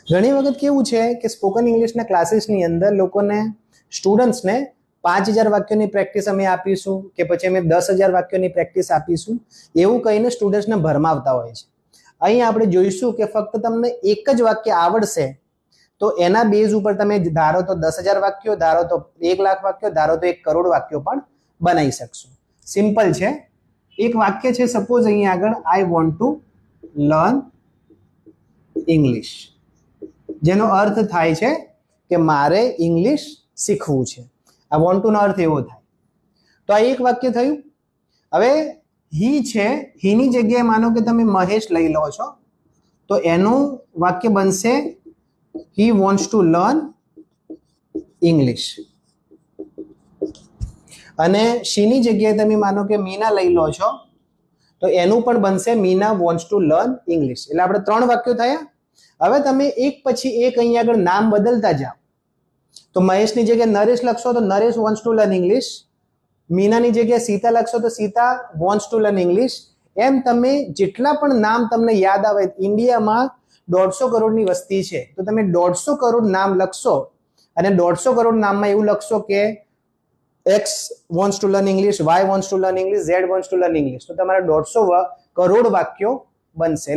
ઘણી વખત કેવું છે કે સ્પોકન ઇંગ્લિશના ક્લાસીસની અંદર લોકોને સ્ટુડન્ટ્સને 5000 વાક્યોની પ્રેક્ટિસ અમે આપીશું કે પછી અમે 10,000 વાક્યોની પ્રેક્ટિસ આપીશું એવું કહીને સ્ટુડન્ટ્સને ભરમાવતા હોય છે. અહીં આપણે જોઈશું કે ફક્ત તમને એક જ વાક્ય આવડશે તો એના બેઝ ઉપર તમે ધારો તો 10,000 વાક્યો, ધારો તો 1,00,000 વાક્યો, ધારો તો 1 કરોડ વાક્યો પણ બનાવી શકશો. સિમ્પલ છે. એક વાક્ય છે સપોઝ અહીં આગળ I want to learn English, જેનો અર્થ થાય છે કે મારે ઇંગ્લિશ શીખવું છે. આ વોન્ટ ટુ નો અર્થ એવો થાય. તો આ એક વાક્ય થયું. હવે હી છે, હીની જગ્યાએ માનો કે તમે મહેશ લઈ લો છો તો એનું વાક્ય બનશે he wants to learn English. અને શીની જગ્યાએ તમે માનો કે મીના લઈ લો છો તો એનું પણ બનશે Meena wants to learn English. એટલે આપણે 3 વાક્યો થયા. હવે તમે એક પછી એક અહીં આગળ નામ બદલતા જાઓ. તો મહેશની જગ્યાએ નરેશ લખશો તો Naresh wants to learn English, મીનાની જગ્યાએ સીતા લખશો તો Sita wants to learn English. એમ તમે જેટલા પણ નામ તમને યાદ આવે, ઇન્ડિયામાં 150 કરોડની વસ્તી છે તો તમે 150 કરોડ નામ લખશો અને 150 કરોડ નામમાં એવું લખશો કે X wants to learn English, Y wants to learn English, Z wants to learn English, તો તમારા 150 કરોડ વાક્યો બનશે.